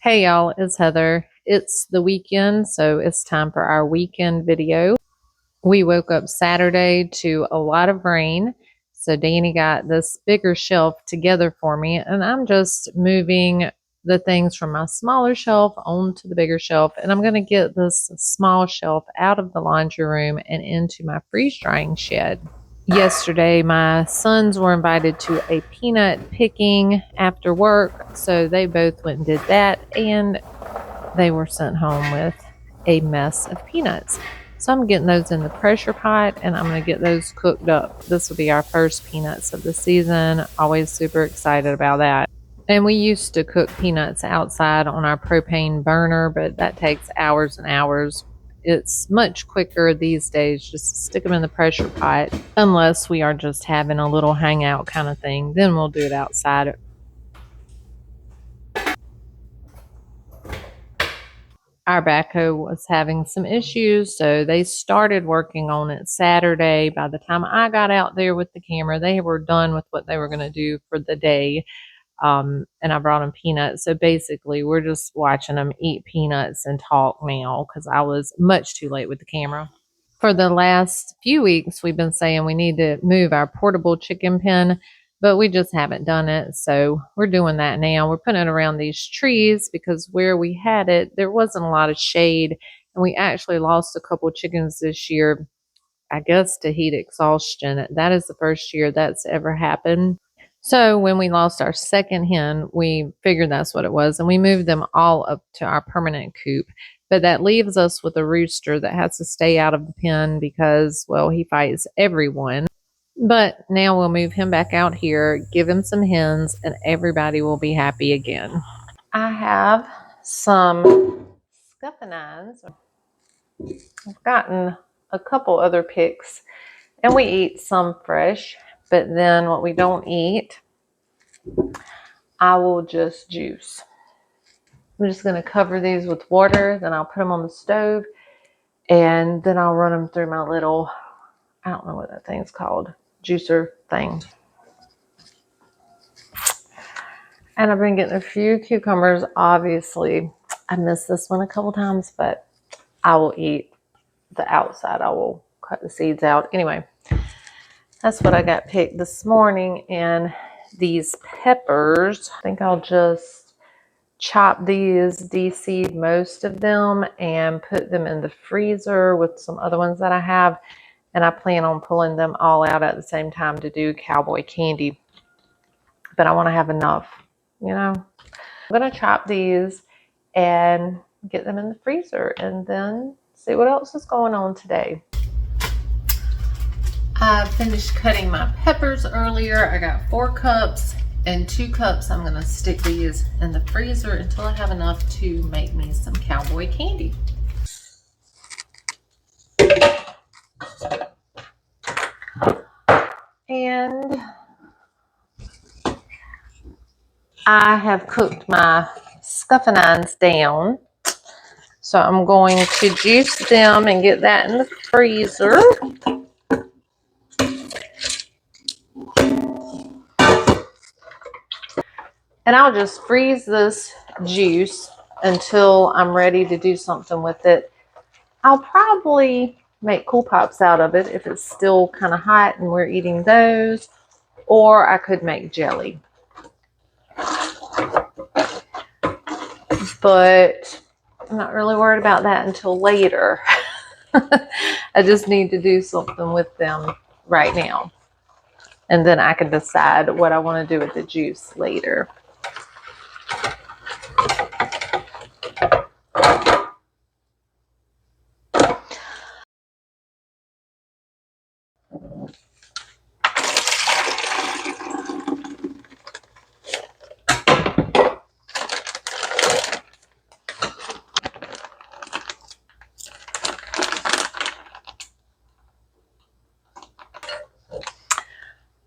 Hey y'all, it's Heather. It's the weekend, so it's time for our weekend video. We woke up Saturday to a lot of rain, so Danny got this bigger shelf together for me, and I'm just moving the things from my smaller shelf onto the bigger shelf, and I'm going to get this small shelf out of the laundry room and into my freeze drying shed. Yesterday, my sons were invited to a peanut picking after work, so they both went and did that, and they were sent home with a mess of peanuts. So I'm getting those in the pressure pot, and I'm going to get those cooked up. This will be our first peanuts of the season. Always super excited about that. And we used to cook peanuts outside on our propane burner, but that takes hours and hours. It's much quicker these days just to stick them in the pressure pot, unless we are just having a little hangout kind of thing. Then we'll do it outside. Our backhoe was having some issues, so they started working on it Saturday. By the time I got out there with the camera, they were done with what they were going to do for the day. And I brought them peanuts. So basically, we're just watching them eat peanuts and talk now because I was much too late with the camera. For the last few weeks, we've been saying we need to move our portable chicken pen, but we just haven't done it. So we're doing that now. We're putting it around these trees because where we had it, there wasn't a lot of shade. And we actually lost a couple chickens this year, I guess, to heat exhaustion. That is the first year that's ever happened. So when we lost our second hen, we figured that's what it was, and we moved them all up to our permanent coop. But that leaves us with a rooster that has to stay out of the pen because, well, he fights everyone. But now we'll move him back out here, give him some hens, and everybody will be happy again. I have some scuffinines. I've gotten a couple other picks, and we eat some fresh, but then what we don't eat, I will just juice. I'm just going to cover these with water, then I'll put them on the stove, and then I'll run them through my little, I don't know what that thing's called, juicer thing. And I've been getting a few cucumbers. Obviously, I missed this one a couple times, but I will eat the outside. I will cut the seeds out. Anyway, that's what I got picked this morning. And these peppers, I think I'll just chop these, de-seed most of them, and put them in the freezer with some other ones that I have. And I plan on pulling them all out at the same time to do cowboy candy. But I want to have enough, you know. I'm going to chop these and get them in the freezer and then see what else is going on today. I finished cutting my peppers earlier. I got 4 cups and 2 cups. I'm going to stick these in the freezer until I have enough to make me some cowboy candy. And I have cooked my scuffinines down. So I'm going to juice them and get that in the freezer. And I'll just freeze this juice until I'm ready to do something with it. I'll probably make cool pops out of it if it's still kind of hot and we're eating those. Or I could make jelly. But I'm not really worried about that until later. I just need to do something with them right now. And then I can decide what I want to do with the juice later.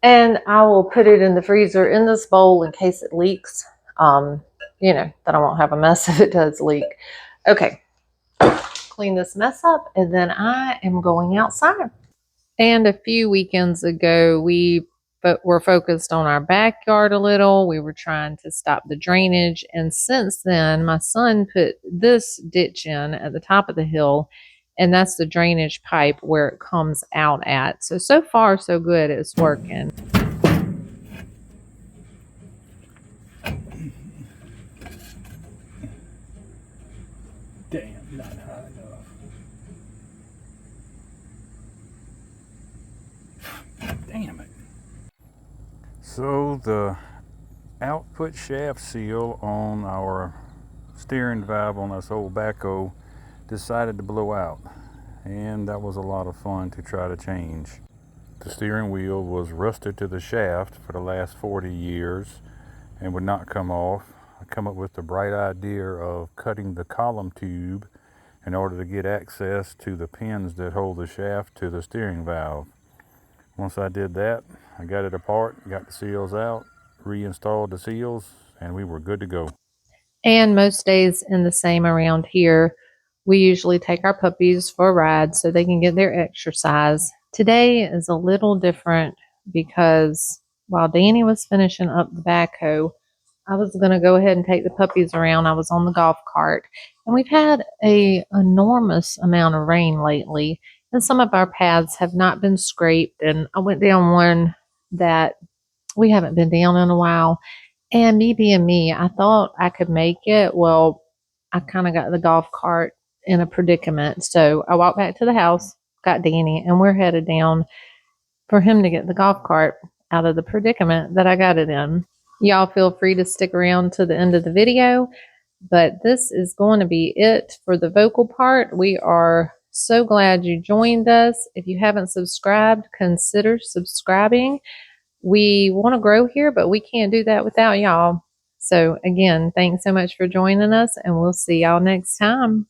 And I will put it in the freezer in this bowl in case it leaks. You know, that I won't have a mess if it does leak. Okay, clean this mess up, and then I am going outside. And a few weekends ago, we but we're focused on our backyard a little. We were trying to stop the drainage. And since then, my son put this ditch in at the top of the hill, and that's the drainage pipe where it comes out at. So far, so good. It's working. Damn, not high enough. Damn it. So the output shaft seal on our steering valve on this old Backhoe decided to blow out, and that was a lot of fun to try to change. The steering wheel was rusted to the shaft for the last 40 years and would not come off. I come up with the bright idea of cutting the column tube in order to get access to the pins that hold the shaft to the steering valve. Once I did that, I got it apart, got the seals out, reinstalled the seals, and we were good to go. And most days in the same around here, we usually take our puppies for a ride so they can get their exercise. Today is a little different because while Danny was finishing up the backhoe, I was going to go ahead and take the puppies around. I was on the golf cart, and we've had a enormous amount of rain lately, and some of our paths have not been scraped. And I went down one that we haven't been down in a while, and me being me, I thought I could make it. Well, I kind of got the golf cart in a predicament. So I walked back to the house, got Danny, and we're headed down for him to get the golf cart out of the predicament that I got it in. Y'all feel free to stick around to the end of the video, but this is going to be it for the vocal part. We are so glad you joined us. If you haven't subscribed, consider subscribing. We want to grow here, but we can't do that without y'all. So, again, thanks so much for joining us, and we'll see y'all next time.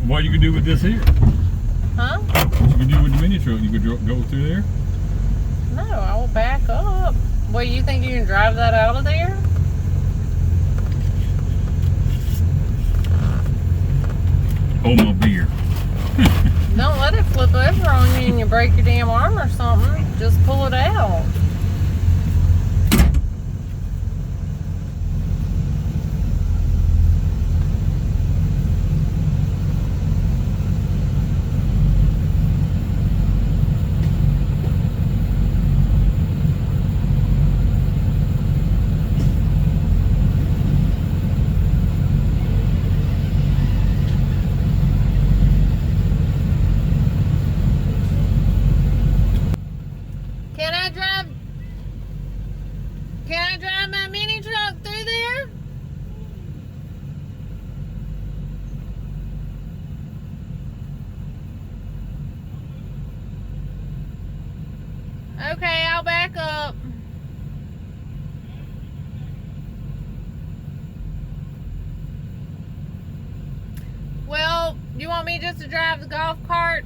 What you could do with this here? Huh? What you could do with the mini truck? You could go through there? No, I will back up. Well, you think you can drive that out of there? Oh, my beer. Don't let it flip over on you and you break your damn arm or something. Just pull it out. Can I drive my mini truck through there? Okay, I'll back up. Well, you want me just to drive the golf cart?